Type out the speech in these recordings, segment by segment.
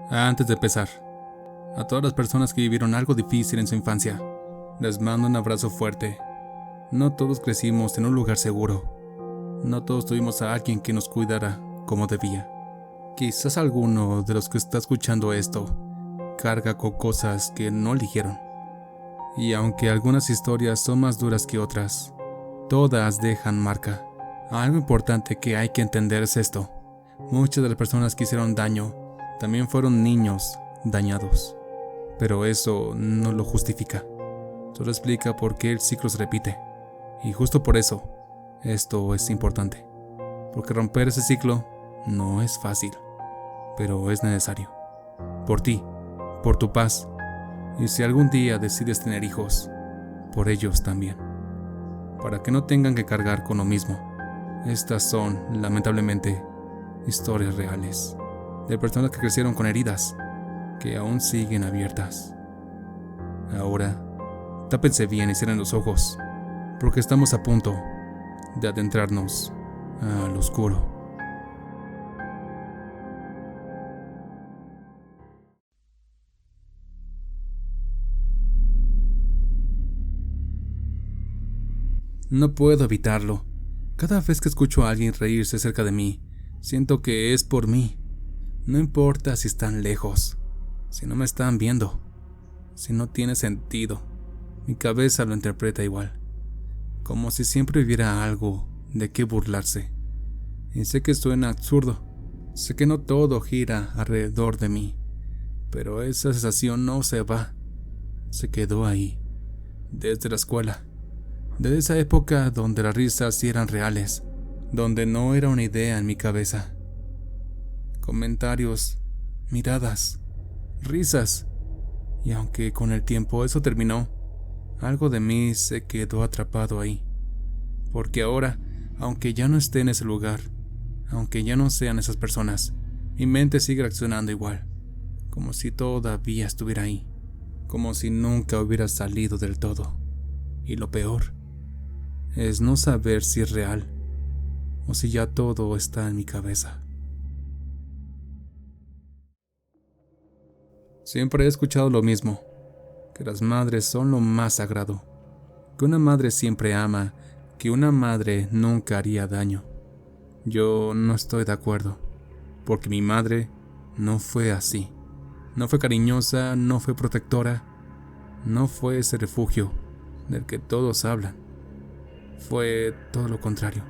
Antes de empezar, a todas las personas que vivieron algo difícil en su infancia, les mando un abrazo fuerte. No todos crecimos en un lugar seguro. No todos tuvimos a alguien que nos cuidara como debía. Quizás alguno de los que está escuchando esto carga con cosas que no eligieron. Y aunque algunas historias son más duras que otras, todas dejan marca. Algo importante que hay que entender es esto. Muchas de las personas que hicieron daño también fueron niños dañados. Pero eso no lo justifica. Solo explica por qué el ciclo se repite. Y justo por eso, esto es importante. Porque romper ese ciclo no es fácil, pero es necesario. Por ti, por tu paz. Y si algún día decides tener hijos, por ellos también. Para que no tengan que cargar con lo mismo. Estas son, lamentablemente, historias reales. De personas que crecieron con heridas, que aún siguen abiertas. Ahora, tápense bien y cierren los ojos, porque estamos a punto de adentrarnos al oscuro. No puedo evitarlo. Cada vez que escucho a alguien reírse cerca de mí, siento que es por mí. No importa si están lejos, si no me están viendo, si no tiene sentido. Mi cabeza lo interpreta igual, como si siempre hubiera algo de qué burlarse. Y sé que suena absurdo, sé que no todo gira alrededor de mí, pero esa sensación no se va, se quedó ahí, desde la escuela. Desde esa época donde las risas sí eran reales, donde no era una idea en mi cabeza. Comentarios, miradas, risas. Y aunque con el tiempo eso terminó, algo de mí se quedó atrapado ahí. Porque ahora, aunque ya no esté en ese lugar, aunque ya no sean esas personas, mi mente sigue reaccionando igual, como si todavía estuviera ahí, como si nunca hubiera salido del todo. Y lo peor es no saber si es real o si ya todo está en mi cabeza. Siempre he escuchado lo mismo, que las madres son lo más sagrado, que una madre siempre ama, que una madre nunca haría daño. Yo no estoy de acuerdo, porque mi madre no fue así. No fue cariñosa, no fue protectora, no fue ese refugio del que todos hablan. Fue todo lo contrario.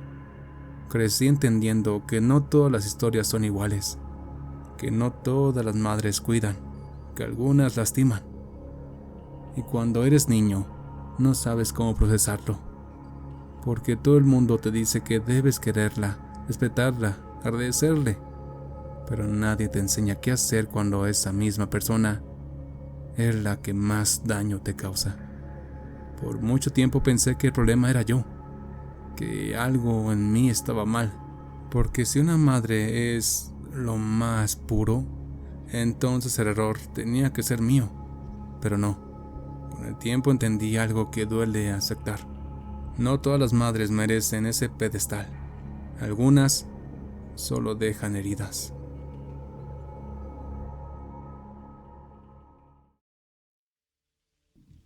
Crecí entendiendo que no todas las historias son iguales, que no todas las madres cuidan, que algunas lastiman. Y cuando eres niño, no sabes cómo procesarlo, porque todo el mundo te dice que debes quererla, respetarla, agradecerle, pero nadie te enseña qué hacer cuando esa misma persona es la que más daño te causa. Por mucho tiempo pensé que el problema era yo, que algo en mí estaba mal, porque si una madre es lo más puro, entonces el error tenía que ser mío, pero no. Con el tiempo entendí algo que duele aceptar. No todas las madres merecen ese pedestal. Algunas solo dejan heridas.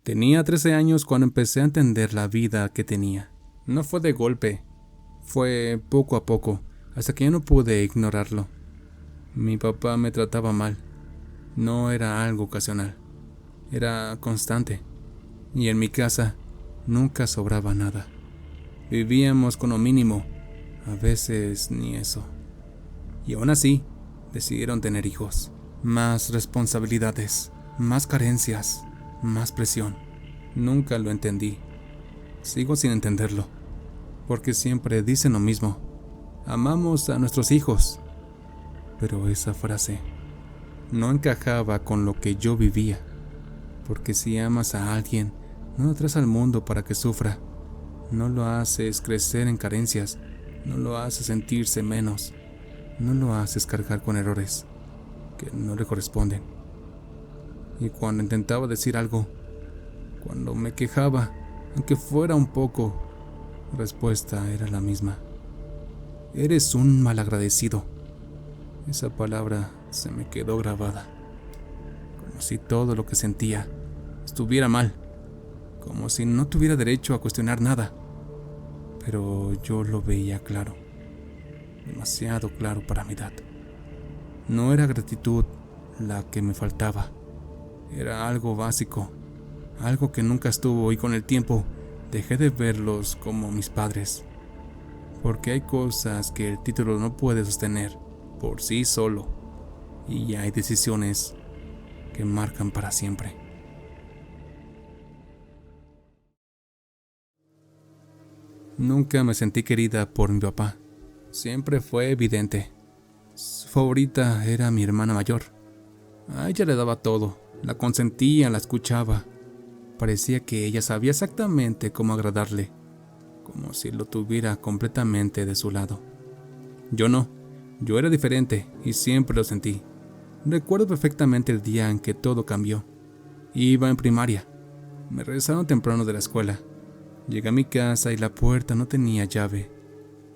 Tenía 13 años cuando empecé a entender la vida que tenía. No fue de golpe, fue poco a poco, hasta que ya no pude ignorarlo. Mi papá me trataba mal. No era algo ocasional, era constante. Y en mi casa nunca sobraba nada. Vivíamos con lo mínimo, a veces ni eso. Y aún así, decidieron tener hijos. Más responsabilidades, más carencias, más presión. Nunca lo entendí. Sigo sin entenderlo, porque siempre dicen lo mismo. Amamos a nuestros hijos. Pero esa frase no encajaba con lo que yo vivía, porque si amas a alguien, no lo traes al mundo para que sufra, no lo haces crecer en carencias, no lo haces sentirse menos, no lo haces cargar con errores que no le corresponden. Y cuando intentaba decir algo, cuando me quejaba, aunque fuera un poco, la respuesta era la misma: eres un malagradecido. Esa palabra se me quedó grabada. como si todo lo que sentía estuviera mal, como si no tuviera derecho a cuestionar nada. Pero yo lo veía claro, demasiado claro para mi edad. No era gratitud la que me faltaba, era algo básico, algo que nunca estuvo, y con el tiempo dejé de verlos como mis padres. Porque hay cosas que el título no puede sostener por sí solo, y hay decisiones que marcan para siempre. Nunca me sentí querida por mi papá. Siempre fue evidente. Su favorita era mi hermana mayor. A ella le daba todo, la consentía, la escuchaba. Parecía que ella sabía exactamente cómo agradarle, como si lo tuviera completamente de su lado. Yo no, yo era diferente y siempre lo sentí. Recuerdo perfectamente el día en que todo cambió. Iba en primaria. Me regresaron temprano de la escuela. Llegué a mi casa y la puerta no tenía llave.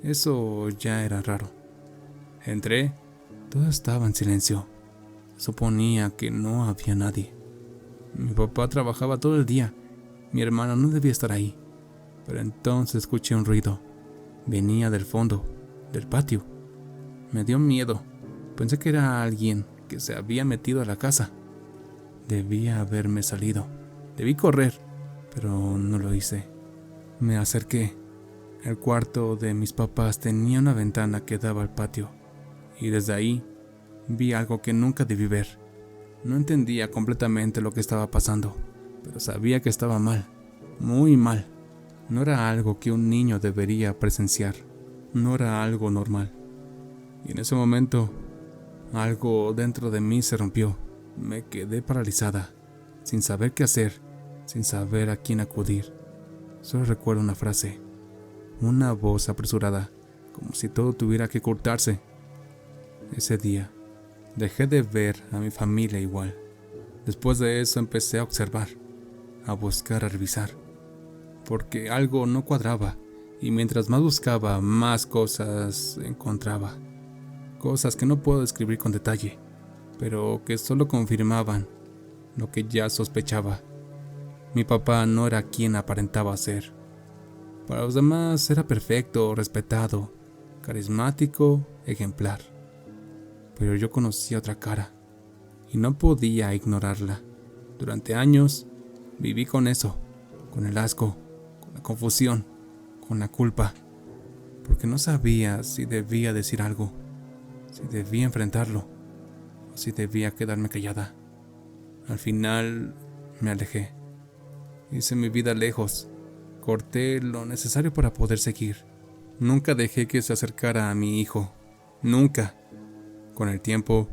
Eso ya era raro. Entré, todo estaba en silencio. Suponía que no había nadie. Mi papá trabajaba todo el día. Mi hermana no debía estar ahí. Pero entonces escuché un ruido. Venía del fondo, del patio. Me dio miedo. Pensé que era alguien que se había metido a la casa. Debía haberme salido. Debí correr, pero no lo hice. Me acerqué. El cuarto de mis papás tenía una ventana que daba al patio, y desde ahí vi algo que nunca debí ver. No entendía completamente lo que estaba pasando, pero sabía que estaba mal, muy mal. No era algo que un niño debería presenciar, no era algo normal. Y en ese momento, algo dentro de mí se rompió. Me quedé paralizada, sin saber qué hacer, sin saber a quién acudir. Solo recuerdo una frase, una voz apresurada, como si todo tuviera que cortarse. Ese día, dejé de ver a mi familia igual. Después de eso empecé a observar, a buscar, a revisar, porque algo no cuadraba, y mientras más buscaba, más cosas encontraba. Cosas que no puedo describir con detalle, pero que solo confirmaban lo que ya sospechaba. Mi papá no era quien aparentaba ser. Para los demás era perfecto, respetado, carismático, ejemplar. Pero yo conocía otra cara y no podía ignorarla. Durante años viví con eso, con el asco, con la confusión, con la culpa, porque no sabía si debía decir algo, si debía enfrentarlo o si debía quedarme callada. Al final me alejé. Hice mi vida lejos. Corté lo necesario para poder seguir. Nunca dejé que se acercara a mi hijo. Nunca. Con el tiempo,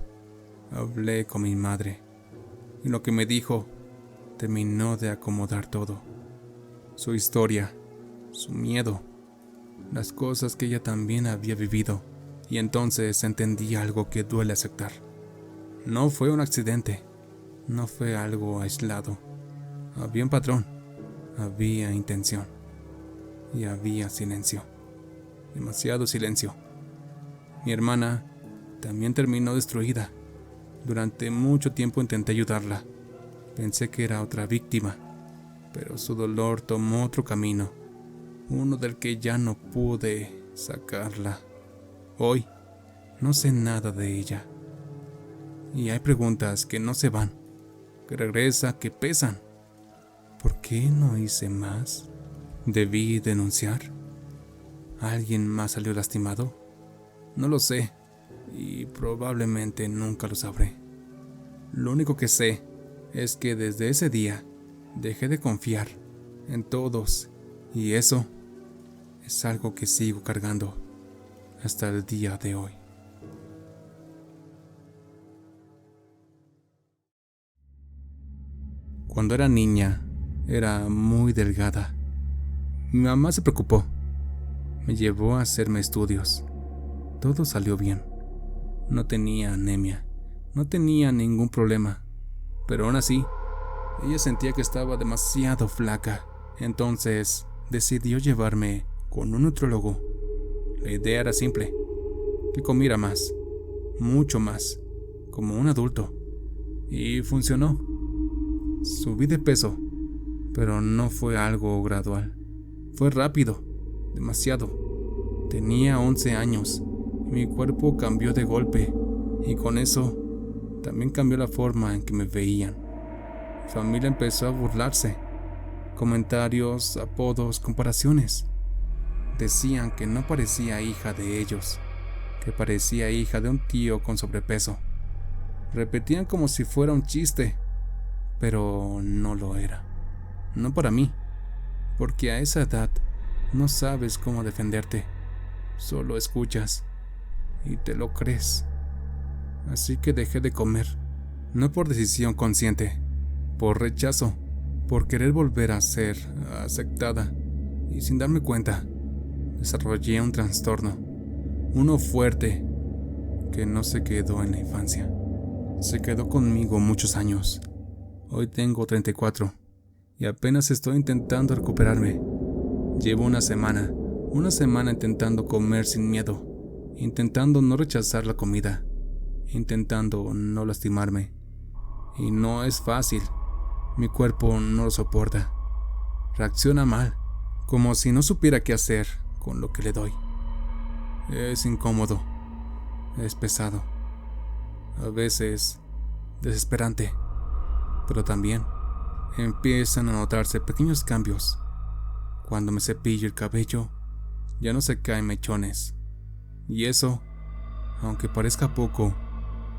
hablé con mi madre. Y lo que me dijo terminó de acomodar todo. Su historia, su miedo, las cosas que ella también había vivido. Y entonces entendí algo que duele aceptar. No fue un accidente. No fue algo aislado. Había un patrón, había intención y había silencio, demasiado silencio. Mi hermana también terminó destruida. Durante mucho tiempo intenté ayudarla. Pensé que era otra víctima, pero su dolor tomó otro camino, uno del que ya no pude sacarla. Hoy no sé nada de ella. Y hay preguntas que no se van, que regresan, que pesan. ¿Por qué no hice más? ¿Debí denunciar? ¿Alguien más salió lastimado? No lo sé, y probablemente nunca lo sabré. Lo único que sé es que desde ese día dejé de confiar en todos, y eso es algo que sigo cargando hasta el día de hoy. Cuando era niña, era muy delgada. Mi mamá se preocupó. Me llevó a hacerme estudios. Todo salió bien. No tenía anemia. No tenía ningún problema. Pero aún así, ella sentía que estaba demasiado flaca. Entonces, decidió llevarme con un nutriólogo. La idea era simple. Que comiera más. Mucho más. Como un adulto. Y funcionó. Subí de peso, pero no fue algo gradual. Fue rápido, demasiado. Tenía 11 años y mi cuerpo cambió de golpe, y con eso también cambió la forma en que me veían. Mi familia empezó a burlarse. Comentarios, apodos, comparaciones. Decían que no parecía hija de ellos, que parecía hija de un tío con sobrepeso. Repetían como si fuera un chiste, pero no lo era. No para mí, porque a esa edad no sabes cómo defenderte, solo escuchas y te lo crees. Así que dejé de comer, no por decisión consciente, por rechazo, por querer volver a ser aceptada, y sin darme cuenta, desarrollé un trastorno, uno fuerte, que no se quedó en la infancia, se quedó conmigo muchos años. Hoy tengo 34 y apenas estoy intentando recuperarme. Llevo una semana intentando comer sin miedo, intentando no rechazar la comida, intentando no lastimarme. Y no es fácil, mi cuerpo no lo soporta. Reacciona mal, como si no supiera qué hacer con lo que le doy. Es incómodo, es pesado, a veces desesperante, pero también empiezan a notarse pequeños cambios. Cuando me cepillo el cabello, ya no se caen mechones. Y eso, aunque parezca poco,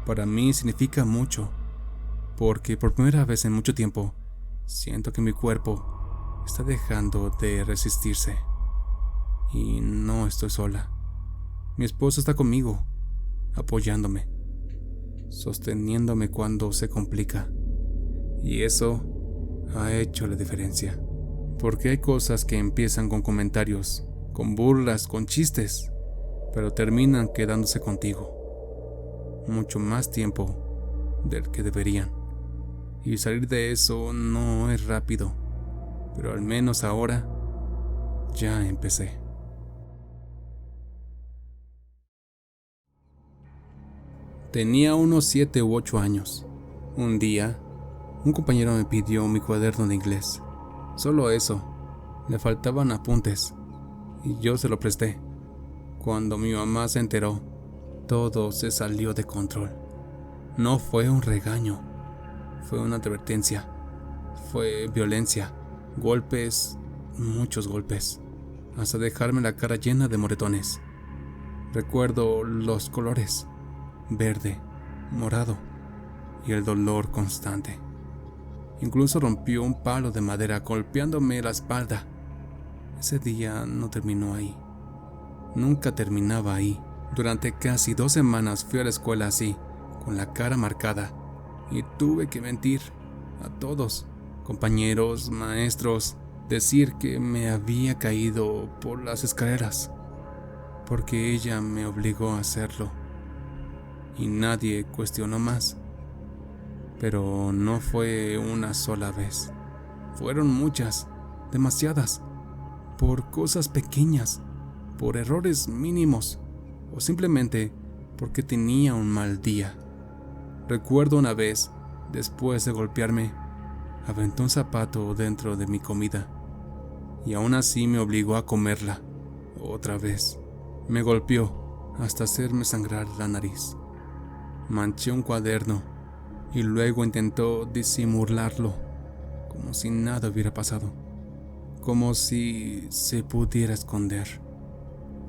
para mí significa mucho, porque por primera vez en mucho tiempo, siento que mi cuerpo está dejando de resistirse. Y no estoy sola. Mi esposo está conmigo, apoyándome, sosteniéndome cuando se complica. Y eso ha hecho la diferencia. Porque hay cosas que empiezan con comentarios, con burlas, con chistes, pero terminan quedándose contigo mucho más tiempo del que deberían. Y salir de eso no es rápido, pero al menos ahora ya empecé. Tenía unos 7 u 8 años. Un día, un compañero me pidió mi cuaderno de inglés. Solo eso, le faltaban apuntes, y yo se lo presté. Cuando mi mamá se enteró, todo se salió de control. No fue un regaño, fue una advertencia, fue violencia, golpes, muchos golpes, hasta dejarme la cara llena de moretones. Recuerdo los colores, verde, morado, y el dolor constante. Incluso rompió un palo de madera golpeándome la espalda. Ese día no terminó ahí. Nunca terminaba ahí. Durante casi 2 semanas fui a la escuela así, con la cara marcada, y tuve que mentir a todos, compañeros, maestros, decir que me había caído por las escaleras, porque ella me obligó a hacerlo, y nadie cuestionó más. Pero no fue una sola vez. Fueron muchas, demasiadas, por cosas pequeñas, por errores mínimos, o simplemente porque tenía un mal día. Recuerdo una vez, después de golpearme, aventó un zapato dentro de mi comida, y aún así me obligó a comerla, otra vez. Me golpeó hasta hacerme sangrar la nariz. Manché un cuaderno, y luego intentó disimularlo, como si nada hubiera pasado, como si se pudiera esconder.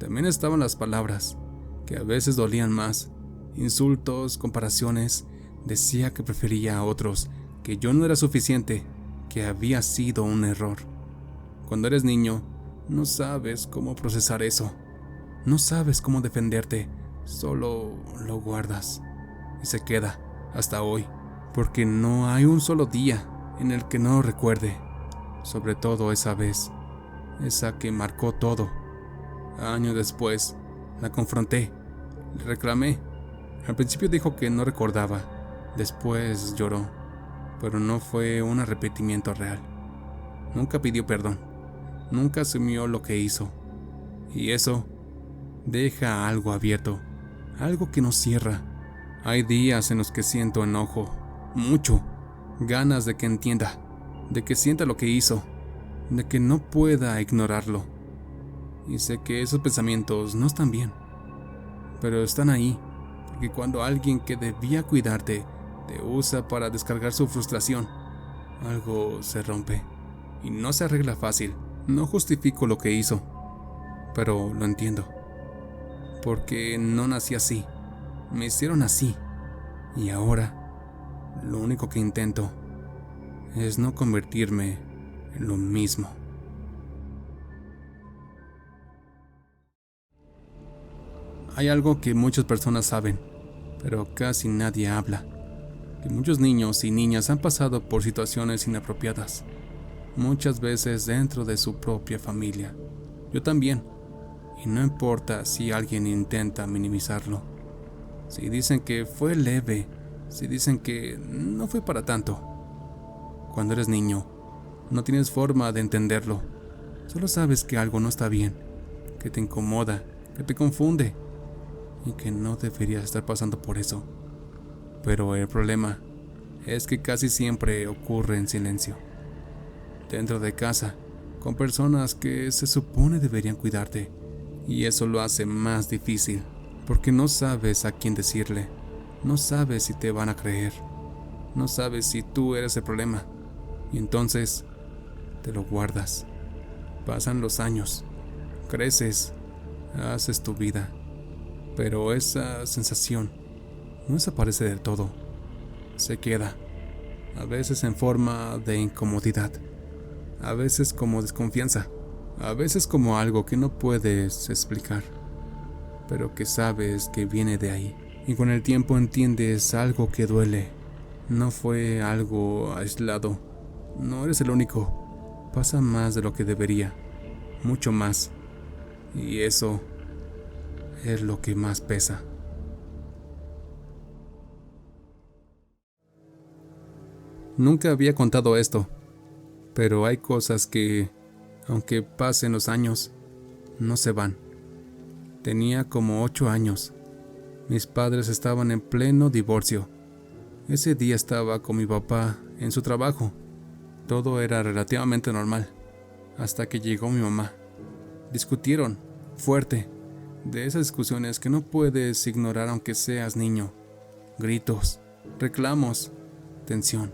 También estaban las palabras, que a veces dolían más, insultos, comparaciones. Decía que prefería a otros, que yo no era suficiente, que había sido un error. Cuando eres niño, no sabes cómo procesar eso, no sabes cómo defenderte, solo lo guardas, y se queda hasta hoy, porque no hay un solo día en el que no lo recuerde, sobre todo esa vez, esa que marcó todo. Años después, la confronté, le reclamé. Al principio dijo que no recordaba, después lloró, pero no fue un arrepentimiento real. Nunca pidió perdón, nunca asumió lo que hizo, y eso deja algo abierto, algo que no cierra. Hay días en los que siento enojo, mucho, ganas de que entienda, de que sienta lo que hizo, de que no pueda ignorarlo. Y sé que esos pensamientos no están bien, pero están ahí, porque cuando alguien que debía cuidarte te usa para descargar su frustración, algo se rompe y no se arregla fácil. No justifico lo que hizo, pero lo entiendo, porque no nací así, me hicieron así, y ahora lo único que intento es no convertirme en lo mismo. Hay algo que muchas personas saben, pero casi nadie habla, que muchos niños y niñas han pasado por situaciones inapropiadas, muchas veces dentro de su propia familia. Yo también, y no importa si alguien intenta minimizarlo, si dicen que fue leve, si dicen que no fue para tanto. Cuando eres niño, no tienes forma de entenderlo, solo sabes que algo no está bien, que te incomoda, que te confunde, y que no deberías estar pasando por eso. Pero el problema es que casi siempre ocurre en silencio, dentro de casa, con personas que se supone deberían cuidarte, y eso lo hace más difícil, porque no sabes a quién decirle, no sabes si te van a creer, no sabes si tú eres el problema, y entonces te lo guardas. Pasan los años, creces, haces tu vida, pero esa sensación no desaparece del todo, se queda, a veces en forma de incomodidad, a veces como desconfianza, a veces como algo que no puedes explicar, pero que sabes que viene de ahí. Y con el tiempo entiendes algo que duele. No fue algo aislado. No eres el único. Pasa más de lo que debería. Mucho más. Y eso es lo que más pesa. Nunca había contado esto, pero hay cosas que, aunque pasen los años, no se van. Tenía como 8 años. Mis padres estaban en pleno divorcio. Ese día estaba con mi papá en su trabajo. Todo era relativamente normal, hasta que llegó mi mamá. Discutieron, fuerte, de esas discusiones que no puedes ignorar aunque seas niño. Gritos, reclamos, tensión.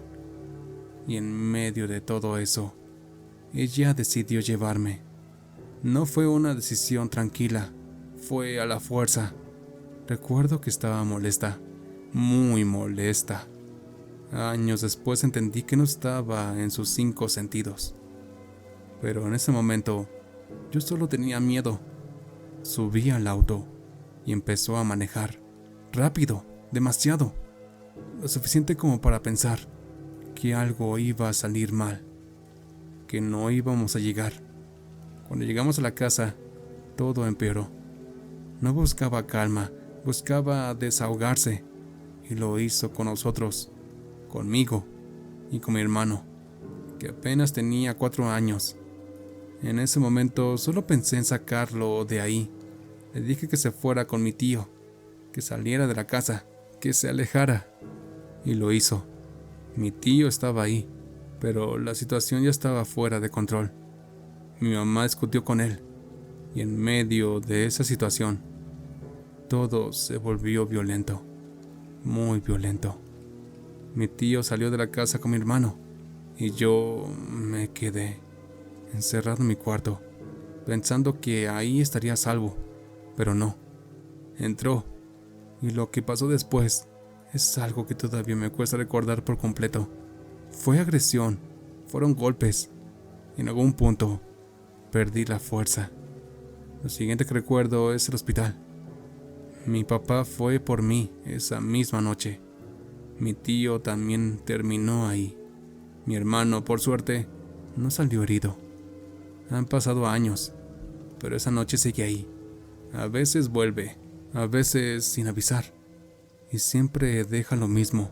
Y en medio de todo eso, ella decidió llevarme. No fue una decisión tranquila, fue a la fuerza. Recuerdo que estaba molesta, muy molesta. Años después entendí que no estaba en sus 5 sentidos. Pero en ese momento, yo solo tenía miedo. Subí al auto y empezó a manejar. Rápido, demasiado. Lo suficiente como para pensar que algo iba a salir mal, que no íbamos a llegar. Cuando llegamos a la casa, todo empeoró. No buscaba calma, buscaba desahogarse, y lo hizo con nosotros, conmigo y con mi hermano, que apenas tenía 4 años. En ese momento solo pensé en sacarlo de ahí. Le dije que se fuera con mi tío, que saliera de la casa, que se alejara, y lo hizo. Mi tío estaba ahí, pero la situación ya estaba fuera de control. Mi mamá discutió con él, y en medio de esa situación, todo se volvió violento, muy violento. Mi tío salió de la casa con mi hermano, y yo me quedé encerrado en mi cuarto, pensando que ahí estaría a salvo, pero no. Entró, y lo que pasó después es algo que todavía me cuesta recordar por completo. Fue agresión, fueron golpes. En algún punto, perdí la fuerza. Lo siguiente que recuerdo es el hospital. Mi papá fue por mí esa misma noche. Mi tío también terminó ahí. Mi hermano, por suerte, no salió herido. Han pasado años, pero esa noche sigue ahí. A veces vuelve, a veces sin avisar. Y siempre deja lo mismo,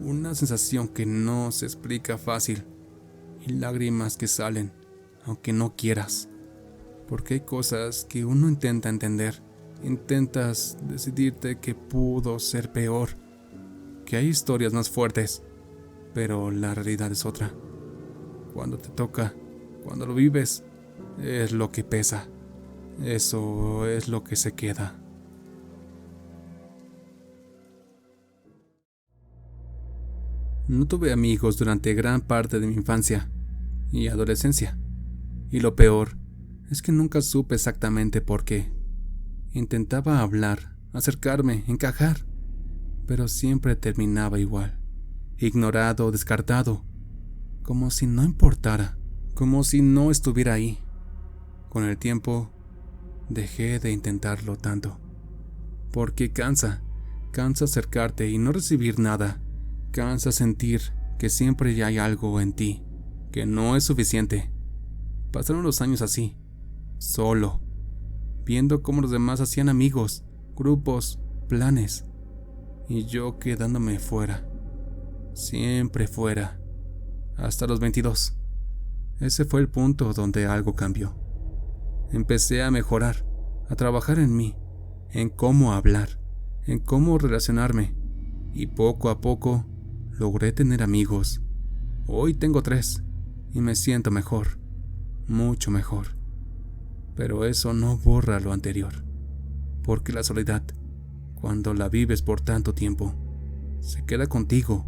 una sensación que no se explica fácil y lágrimas que salen, aunque no quieras, porque hay cosas que uno intenta entender, intentas decidirte que pudo ser peor, que hay historias más fuertes, pero la realidad es otra. Cuando te toca, cuando lo vives, es lo que pesa. Eso es lo que se queda. No tuve amigos durante gran parte de mi infancia y adolescencia. Y lo peor es que nunca supe exactamente por qué. Intentaba hablar, acercarme, encajar, pero siempre terminaba igual. Ignorado, descartado, como si no importara, como si no estuviera ahí. Con el tiempo, dejé de intentarlo tanto, porque cansa acercarte y no recibir nada, cansa sentir que siempre ya hay algo en ti, que no es suficiente. Pasaron los años así, solo, viendo cómo los demás hacían amigos, grupos, planes, y yo quedándome fuera, siempre fuera, hasta los 22. Ese fue el punto donde algo cambió. Empecé a mejorar, a trabajar en mí, en cómo hablar, en cómo relacionarme, y poco a poco logré tener amigos. Hoy tengo 3 y me siento mejor, mucho mejor. Pero eso no borra lo anterior, porque la soledad, cuando la vives por tanto tiempo, se queda contigo,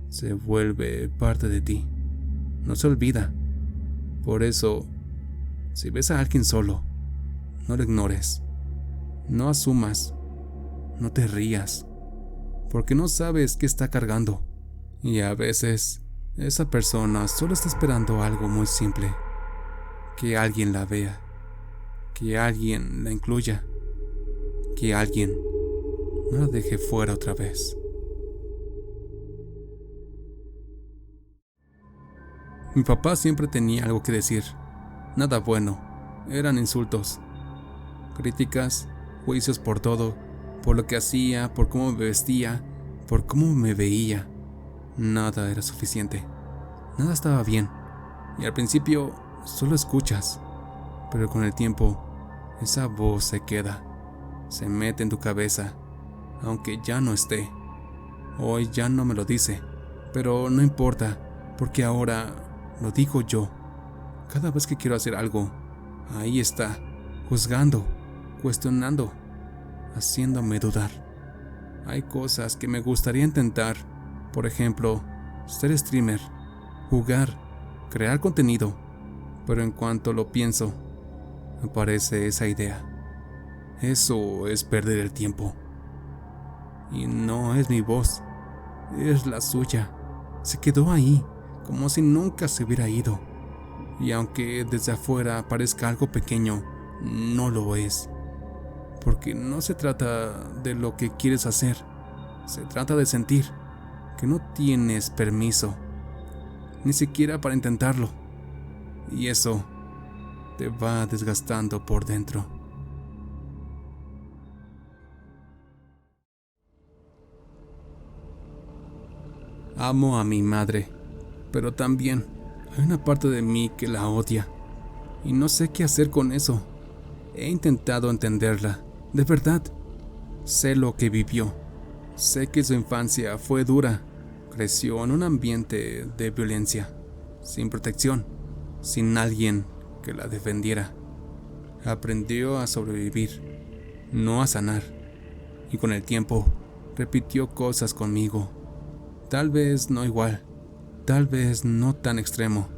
se vuelve parte de ti, no se olvida. Por eso, si ves a alguien solo, no lo ignores, no asumas, no te rías, porque no sabes qué está cargando. Y a veces, esa persona solo está esperando algo muy simple, que alguien la vea, que alguien la incluya, que alguien no la deje fuera otra vez. Mi papá siempre tenía algo que decir. Nada bueno, eran insultos, críticas, juicios por todo, por lo que hacía, por cómo me vestía, por cómo me veía. Nada era suficiente, nada estaba bien, y al principio solo escuchas, pero con el tiempo esa voz se queda, se mete en tu cabeza, aunque ya no esté. Hoy ya no me lo dice, pero no importa, porque ahora lo digo yo. Cada vez que quiero hacer algo, ahí está, juzgando, cuestionando, haciéndome dudar. Hay cosas que me gustaría intentar, por ejemplo, ser streamer, jugar, crear contenido, pero en cuanto lo pienso, aparece esa idea. Eso es perder el tiempo. Y no es mi voz, es la suya. Se quedó ahí, como si nunca se hubiera ido. Y aunque desde afuera parezca algo pequeño, no lo es. Porque no se trata de lo que quieres hacer, se trata de sentir que no tienes permiso, ni siquiera para intentarlo. Y eso te va desgastando por dentro. Amo a mi madre, pero también hay una parte de mí que la odia, y no sé qué hacer con eso. He intentado entenderla, de verdad. Sé lo que vivió, sé que su infancia fue dura, creció en un ambiente de violencia, sin protección, sin alguien que la defendiera. Aprendió a sobrevivir, no a sanar, y con el tiempo repitió cosas conmigo. Tal vez no igual, tal vez no tan extremo,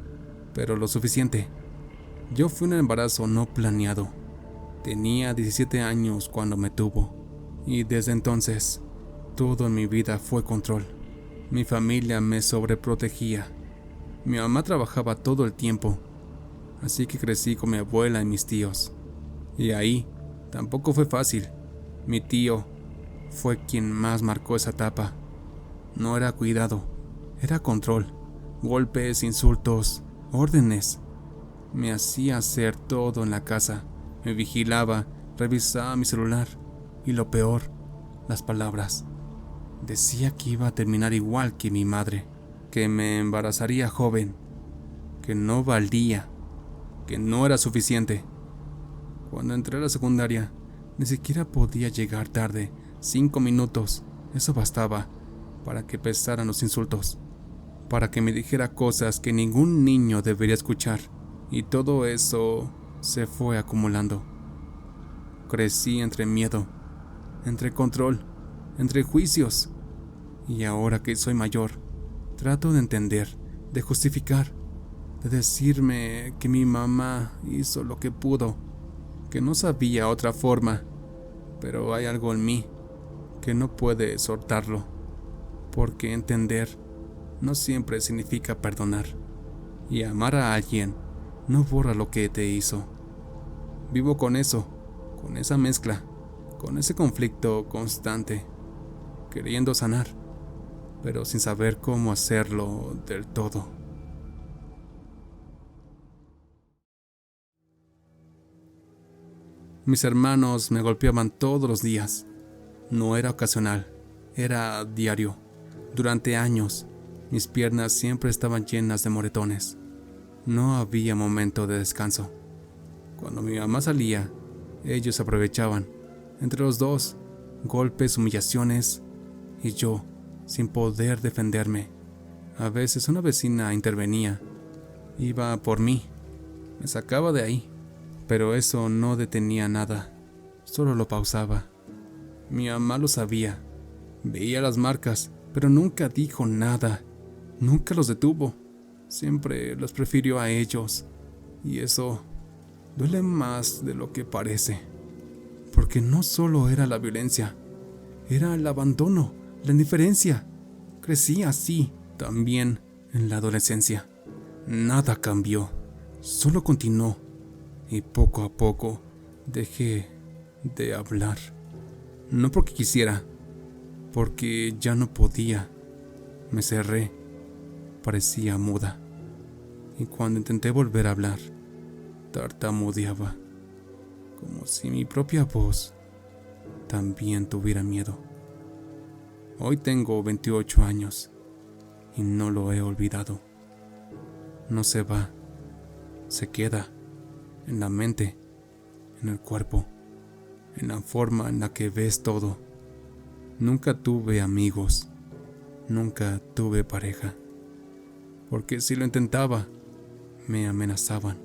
pero lo suficiente. Yo fui un embarazo no planeado. Tenía 17 años cuando me tuvo, y desde entonces, todo en mi vida fue control. Mi familia me sobreprotegía. Mi mamá trabajaba todo el tiempo, así que crecí con mi abuela y mis tíos. Y ahí tampoco fue fácil. Mi tío fue quien más marcó esa etapa. No era cuidado, era control, golpes, insultos, órdenes. Me hacía hacer todo en la casa, me vigilaba, revisaba mi celular y lo peor, las palabras. Decía que iba a terminar igual que mi madre, que me embarazaría joven, que no valía, que no era suficiente. Cuando entré a la secundaria, ni siquiera podía llegar tarde, 5 minutos, eso bastaba. para que pesaran los insultos, para que me dijera cosas que ningún niño debería escuchar, y todo eso se fue acumulando. Crecí entre miedo, entre control, entre juicios, y ahora que soy mayor, trato de entender, de justificar, de decirme que mi mamá hizo lo que pudo, que no sabía otra forma, pero hay algo en mí que no puede soltarlo, porque entender no siempre significa perdonar, y amar a alguien no borra lo que te hizo. Vivo con eso, con esa mezcla, con ese conflicto constante, queriendo sanar, pero sin saber cómo hacerlo del todo. Mis hermanos me golpeaban todos los días. No era ocasional, era diario. Durante años, mis piernas siempre estaban llenas de moretones. No había momento de descanso. Cuando mi mamá salía, ellos aprovechaban. Entre los dos, golpes, humillaciones, y yo, sin poder defenderme. A veces una vecina intervenía. Iba por mí. Me sacaba de ahí. Pero eso no detenía nada. Solo lo pausaba. Mi mamá lo sabía. Veía las marcas, pero nunca dijo nada. Nunca los detuvo. Siempre los prefirió a ellos. Y eso duele más de lo que parece. Porque no solo era la violencia, era el abandono, la indiferencia. Crecí así también en la adolescencia. Nada cambió, solo continuó. Y poco a poco dejé de hablar. No porque quisiera, porque ya no podía. Me cerré, parecía muda. Y cuando intenté volver a hablar, tartamudeaba, como si mi propia voz también tuviera miedo. Hoy tengo 28 años y no lo he olvidado. No se va, se queda en la mente, en el cuerpo, en la forma en la que ves todo. Nunca tuve amigos, nunca tuve pareja, porque si lo intentaba, me amenazaban,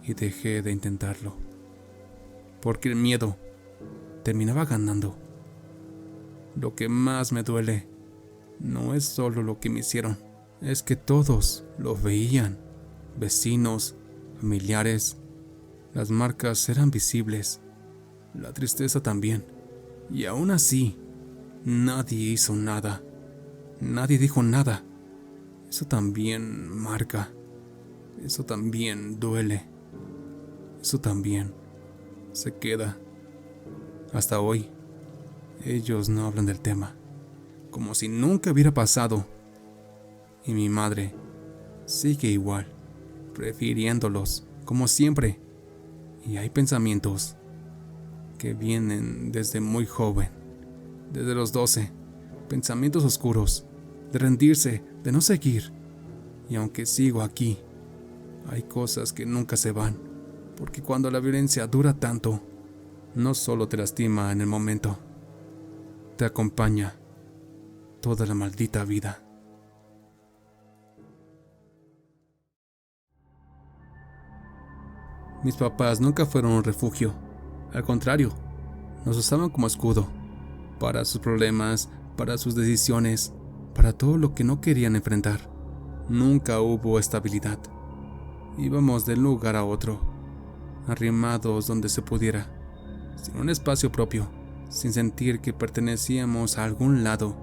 y dejé de intentarlo, porque el miedo terminaba ganando. Lo que más me duele no es solo lo que me hicieron, es que todos lo veían, vecinos, familiares. Las marcas eran visibles, la tristeza también, y aún así, nadie hizo nada, nadie dijo nada. Eso también marca, eso también duele, eso también se queda. Hasta hoy, ellos no hablan del tema, como si nunca hubiera pasado, y mi madre sigue igual, prefiriéndolos, como siempre. Y hay pensamientos que vienen desde muy joven, desde los 12, pensamientos oscuros, de rendirse, de no seguir. Y aunque sigo aquí, hay cosas que nunca se van, porque cuando la violencia dura tanto, no solo te lastima en el momento, te acompaña toda la maldita vida. Mis papás nunca fueron un refugio. Al contrario, nos usaban como escudo, para sus problemas, para sus decisiones, para todo lo que no querían enfrentar. Nunca hubo estabilidad. Íbamos de un lugar a otro, arrimados donde se pudiera, sin un espacio propio, sin sentir que pertenecíamos a algún lado.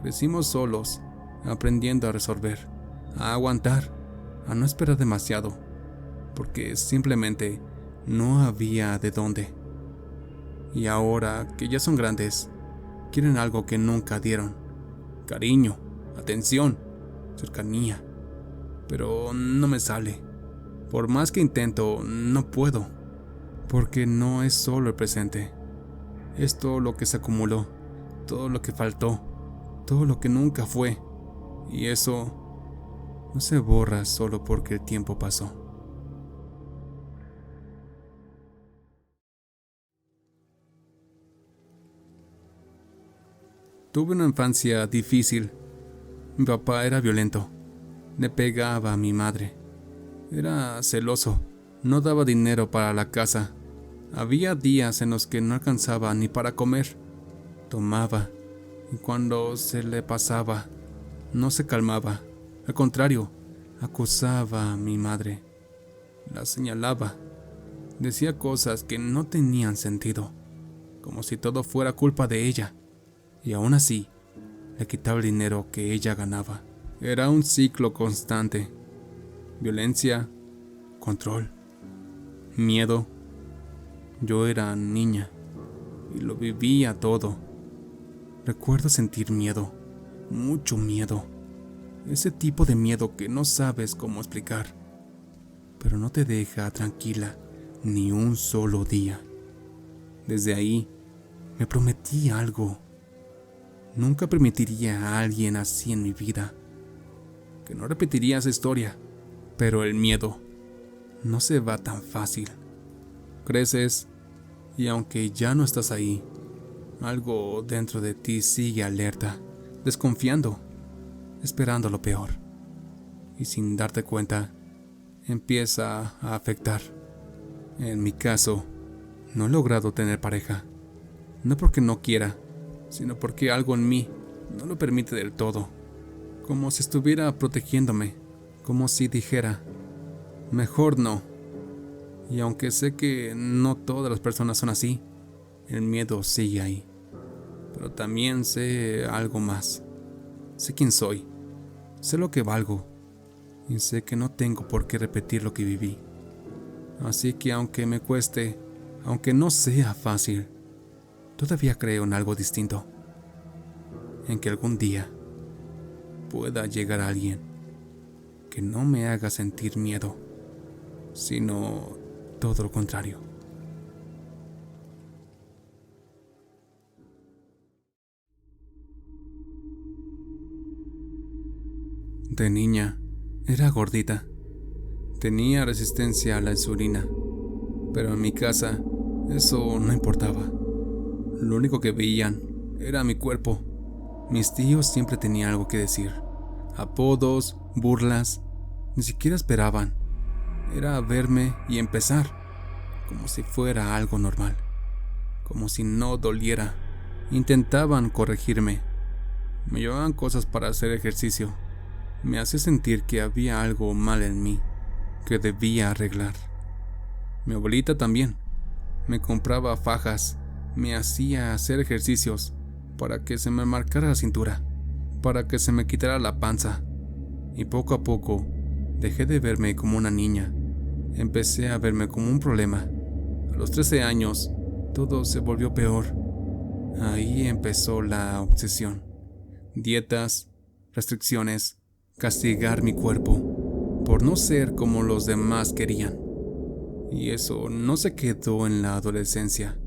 Crecimos solos, aprendiendo a resolver, a aguantar, a no esperar demasiado, porque simplemente no había de dónde. Y ahora que ya son grandes, quieren algo que nunca dieron: cariño, atención, cercanía. Pero no me sale. Por más que intento, no puedo, porque no es solo el presente, es todo lo que se acumuló, todo lo que faltó, todo lo que nunca fue. Y eso no se borra solo porque el tiempo pasó. Tuve una infancia difícil. Mi papá era violento. Le pegaba a mi madre. Era celoso. No daba dinero para la casa. Había días en los que no alcanzaba ni para comer. Tomaba. Y cuando se le pasaba, no se calmaba. Al contrario, acusaba a mi madre. La señalaba. Decía cosas que no tenían sentido, como si todo fuera culpa de ella. Y aún así, le quitaba el dinero que ella ganaba. Era un ciclo constante. Violencia, control, miedo. Yo era niña y lo vivía todo. Recuerdo sentir miedo, mucho miedo. Ese tipo de miedo que no sabes cómo explicar, pero no te deja tranquila ni un solo día. Desde ahí, me prometí algo. Nunca permitiría a alguien así en mi vida. Que no repetiría esa historia. Pero el miedo no se va tan fácil. Creces y aunque ya no estás ahí, algo dentro de ti sigue alerta, desconfiando, esperando lo peor. Y sin darte cuenta, empieza a afectar. En mi caso, no he logrado tener pareja. No porque no quiera, sino porque algo en mí no lo permite del todo. Como si estuviera protegiéndome, como si dijera, mejor no. Y aunque sé que no todas las personas son así, el miedo sigue ahí. Pero también sé algo más. Sé quién soy, sé lo que valgo, y sé que no tengo por qué repetir lo que viví. Así que aunque me cueste, aunque no sea fácil, todavía creo en algo distinto. En que algún día pueda llegar alguien que no me haga sentir miedo, sino todo lo contrario. De niña, era gordita. Tenía resistencia a la insulina, pero en mi casa eso no importaba. Lo único que veían era mi cuerpo. Mis tíos siempre tenían algo que decir. Apodos, burlas, ni siquiera esperaban. Era verme y empezar, como si fuera algo normal, como si no doliera. Intentaban corregirme. Me llevaban cosas para hacer ejercicio. Me hacía sentir que había algo mal en mí, que debía arreglar. Mi abuelita también. Me compraba fajas, me hacía hacer ejercicios para que se me marcara la cintura, para que se me quitara la panza. Y poco a poco dejé de verme como una niña. Empecé a verme como un problema. A los 13 años, todo se volvió peor. Ahí empezó la obsesión. Dietas, restricciones, castigar mi cuerpo por no ser como los demás querían. Y eso no se quedó en la adolescencia.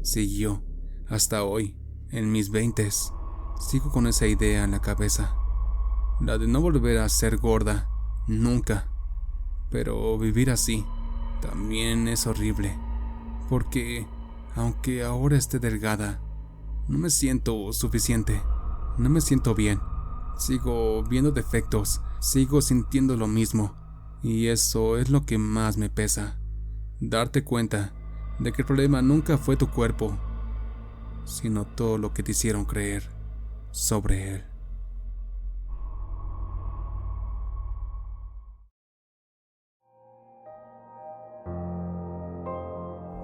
Siguió hasta hoy, en mis 20s. Sigo con esa idea en la cabeza. La de no volver a ser gorda, nunca. Pero vivir así también es horrible. Porque, aunque ahora esté delgada, no me siento suficiente. No me siento bien. Sigo viendo defectos. Sigo sintiendo lo mismo. Y eso es lo que más me pesa. Darte cuenta de que el problema nunca fue tu cuerpo, sino todo lo que te hicieron creer sobre él.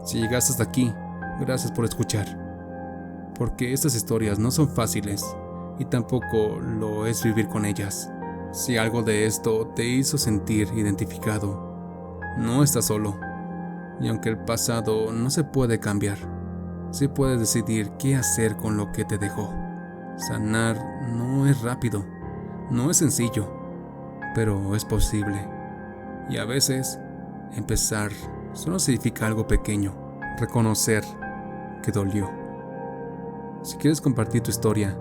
Si llegaste hasta aquí, gracias por escuchar. Porque estas historias no son fáciles y tampoco lo es vivir con ellas. Si algo de esto te hizo sentir identificado, no estás solo. Y aunque el pasado no se puede cambiar, sí puedes decidir qué hacer con lo que te dejó. Sanar no es rápido, no es sencillo, pero es posible. Y a veces, empezar solo significa algo pequeño, reconocer que dolió. Si quieres compartir tu historia,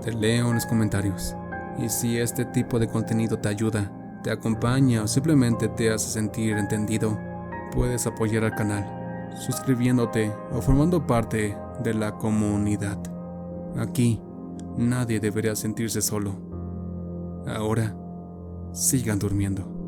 te leo en los comentarios. Y si este tipo de contenido te ayuda, te acompaña o simplemente te hace sentir entendido, puedes apoyar al canal, suscribiéndote o formando parte de la comunidad. Aquí Nadie debería sentirse solo. Ahora, sigan durmiendo.